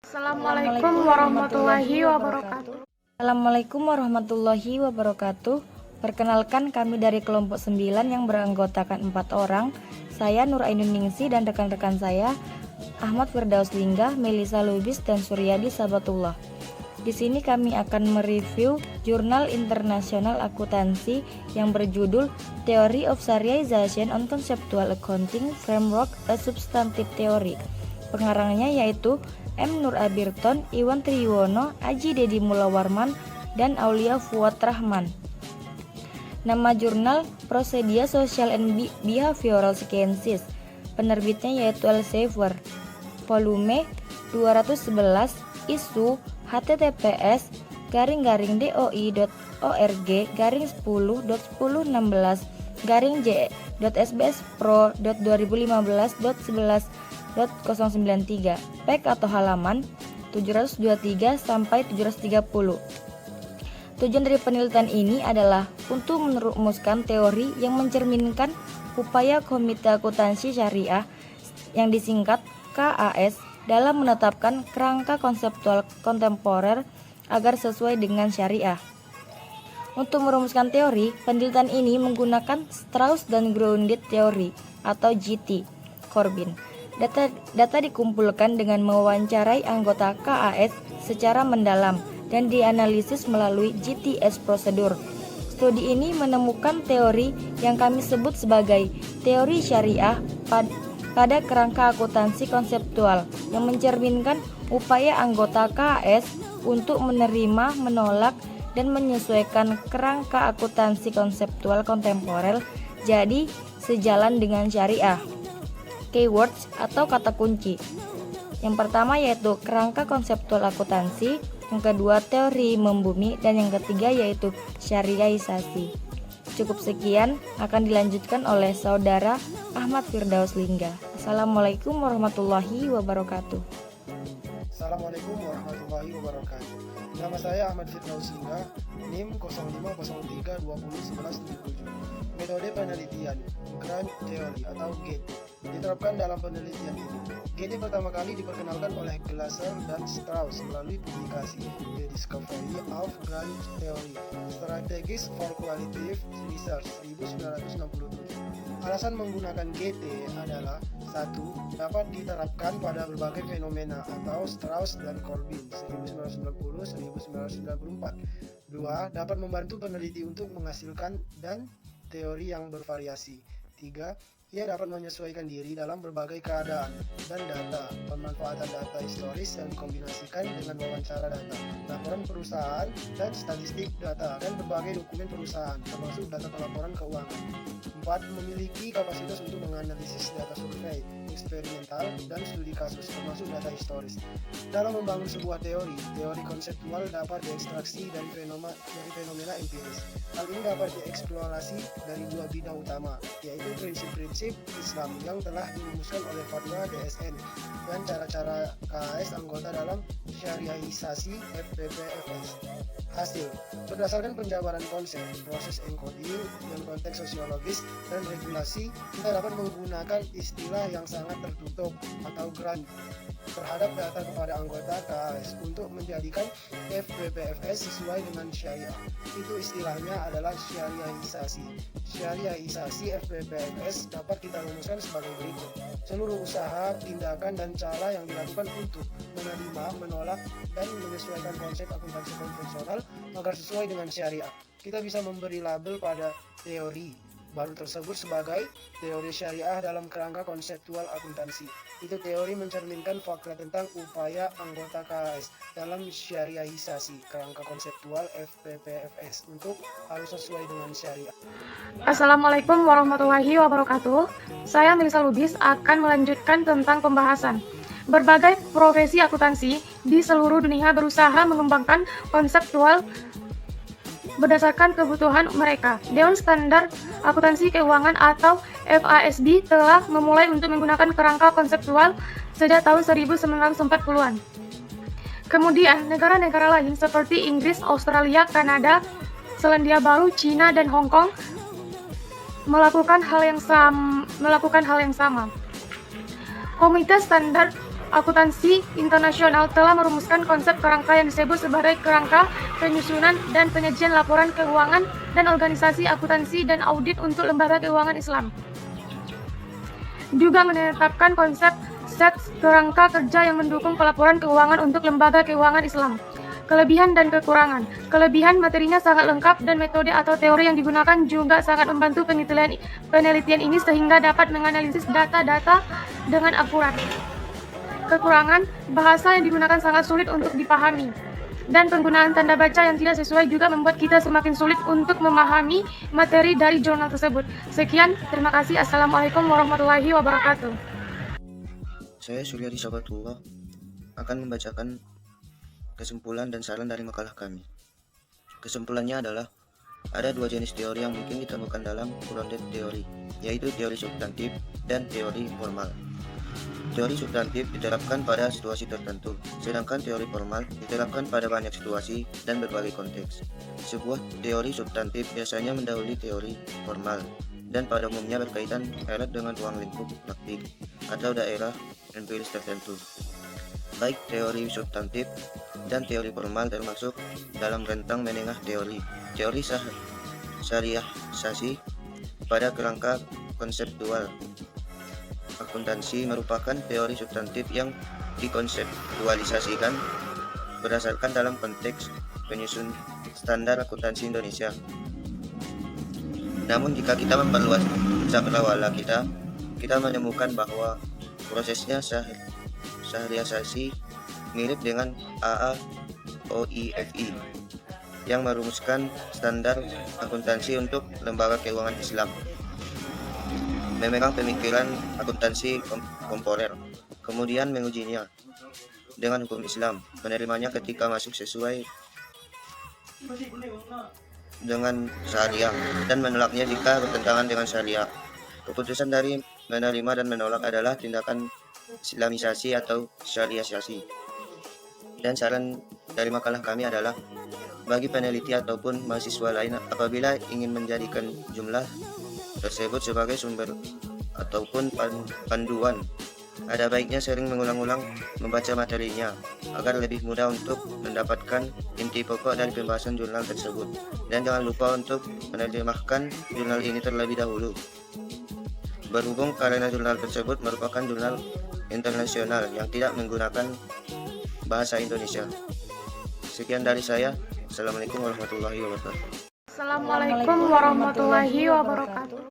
Assalamualaikum warahmatullahi wabarakatuh. Assalamualaikum warahmatullahi wabarakatuh. Perkenalkan, kami dari kelompok 9 yang beranggotakan 4 orang. Saya Nur Ainun Ningsi dan rekan-rekan saya Ahmad Firdaus Lingga, Melisa Lubis, dan Suryadi Sabatullah. Di sini kami akan mereview jurnal internasional akuntansi yang berjudul Theory of Shariahization on Conceptual Accounting Framework, a Substantive Theory. Pengarangnya yaitu M. Nur Abirton, Iwan Triyono, Aji Dedi Mulawarman, dan Aulia Fuad Rahman. Nama jurnal Procedia Social and Behavioral Sciences. Penerbitnya yaitu Elsevier. Volume 211, isu https://doi.org/10.10/sbspro.2015.11.093, pek atau halaman 723 sampai 730. Tujuan dari penelitian ini adalah untuk merumuskan teori yang mencerminkan upaya Komite Akuntansi Syariah yang disingkat KAS dalam menetapkan kerangka konseptual kontemporer agar sesuai dengan syariah. Untuk merumuskan teori, penelitian ini menggunakan Strauss dan Grounded Theory atau GT Corbin. Data dikumpulkan dengan mewawancarai anggota KAS secara mendalam dan dianalisis melalui GTS prosedur. Studi ini menemukan teori yang kami sebut sebagai teori syariah pada kerangka akuntansi konseptual yang mencerminkan upaya anggota KAS untuk menerima, menolak, dan menyesuaikan kerangka akuntansi konseptual kontemporer jadi sejalan dengan syariah. Keywords atau kata kunci. Yang pertama yaitu kerangka konseptual akuntansi, yang kedua teori membumi, dan yang ketiga yaitu syariahisasi. Cukup sekian, akan dilanjutkan oleh saudara Ahmad Firdaus Lingga. Assalamualaikum warahmatullahi wabarakatuh. Assalamualaikum warahmatullahi wabarakatuh. Nama saya Ahmad Firdaus Lingga, NIM 0503201177. Metode penelitian Grand Theory atau GT diterapkan dalam penelitian ini. GT pertama kali diperkenalkan oleh Glasser dan Strauss melalui publikasi The Discovery of Grand Theory, Strategies for Qualitative Research 1967. Alasan menggunakan GT adalah 1. Dapat diterapkan pada berbagai fenomena atau Strauss dan Corbin 1990-1994. 2. Dapat membantu peneliti untuk menghasilkan dan teori yang bervariasi. 3. Ia dapat menyesuaikan diri dalam berbagai keadaan dan data. Pemanfaatan data historis yang dikombinasikan dengan wawancara data, laporan perusahaan, dan statistik data, dan berbagai dokumen perusahaan, termasuk data pelaporan keuangan. 4. Memiliki kapasitas untuk menganalisis data survei, eksperimental, dan studi kasus, termasuk data historis. Dalam membangun sebuah teori konseptual dapat diekstraksi dari fenomena empiris. Hal ini dapat dieksplorasi dari dua bidang utama, yaitu prinsip-prinsip Islam yang telah dirumuskan oleh fatwa DSN dan cara-cara KAS anggota dalam syariahisasi FPPFS. Hasil, berdasarkan penjabaran konsep, proses encoding dan konteks sosiologis dan regulasi, kita dapat menggunakan istilah yang sangat tertutup atau grand terhadap data kepada anggota KAS untuk menjadikan FPPFS sesuai dengan syariah. Itu istilahnya adalah syariahisasi. Syariahisasi FPPFS dapat kita rumuskan sebagai berikut. Seluruh usaha, tindakan, dan cara yang dilakukan untuk menerima, menolak, dan menyesuaikan konsep akuntansi konvensional agar sesuai dengan syariah. Kita bisa memberi label pada teori baru tersebut sebagai teori syariah dalam kerangka konseptual akuntansi. Itu teori mencerminkan fakta tentang upaya anggota KAS dalam syariahisasi kerangka konseptual FPPFS untuk harus sesuai dengan syariah. Assalamualaikum warahmatullahi wabarakatuh. Saya Melisa Lubis akan melanjutkan tentang pembahasan. Berbagai profesi akuntansi di seluruh dunia berusaha mengembangkan konseptual berdasarkan kebutuhan mereka. Dewan Standar Akuntansi Keuangan atau FASB telah memulai untuk menggunakan kerangka konseptual sejak tahun 1940-an. Kemudian, negara-negara lain seperti Inggris, Australia, Kanada, Selandia Baru, Cina, dan Hong Kong melakukan hal yang sama. Komite Standar Akuntansi Internasional telah merumuskan konsep kerangka yang disebut sebagai kerangka penyusunan dan penyajian laporan keuangan dan organisasi akuntansi dan audit untuk lembaga keuangan Islam. Juga menetapkan konsep set kerangka kerja yang mendukung pelaporan keuangan untuk lembaga keuangan Islam. Kelebihan dan kekurangan. Kelebihan materinya sangat lengkap dan metode atau teori yang digunakan juga sangat membantu penelitian ini sehingga dapat menganalisis data-data dengan akurat. Kekurangan, bahasa yang digunakan sangat sulit untuk dipahami. Dan penggunaan tanda baca yang tidak sesuai juga membuat kita semakin sulit untuk memahami materi dari jurnal tersebut. Sekian, terima kasih. Assalamualaikum warahmatullahi wabarakatuh. Saya Suryadi Sabatullah akan membacakan kesimpulan dan saran dari makalah kami. Kesimpulannya adalah ada dua jenis teori yang mungkin ditemukan dalam grounded teori, yaitu teori substantif dan teori formal. Teori substantif diterapkan pada situasi tertentu, sedangkan teori formal diterapkan pada banyak situasi dan berbagai konteks. Sebuah teori substantif biasanya mendahului teori formal, dan pada umumnya berkaitan erat dengan ruang lingkup praktik atau daerah empiris tertentu. Baik teori substantif dan teori formal termasuk dalam rentang menengah teori syariahisasi pada kerangka konseptual. Akuntansi merupakan teori substantif yang dikonseptualisasikan berdasarkan dalam konteks penyusun standar akuntansi Indonesia. Namun jika kita memperluas cakrawala kita menemukan bahwa prosesnya syariahisasi mirip dengan AAOIFI yang merumuskan standar akuntansi untuk lembaga keuangan Islam. Memegang pemikiran akuntansi komporer, kemudian mengujinya dengan hukum Islam, menerimanya ketika masuk sesuai dengan syariah, dan menolaknya jika bertentangan dengan syariah. Keputusan dari menerima dan menolak adalah tindakan Islamisasi atau syariahisasi. Dan saran dari makalah kami adalah bagi peneliti ataupun mahasiswa lain apabila ingin menjadikan jumlah tersebut sebagai sumber ataupun panduan, ada baiknya sering mengulang-ulang membaca materinya agar lebih mudah untuk mendapatkan inti pokok dari pembahasan jurnal tersebut. Dan jangan lupa untuk menerjemahkan jurnal ini terlebih dahulu. Berhubung karena jurnal tersebut merupakan jurnal internasional yang tidak menggunakan bahasa Indonesia. Sekian dari saya. Assalamualaikum warahmatullahi wabarakatuh. Assalamualaikum warahmatullahi wabarakatuh.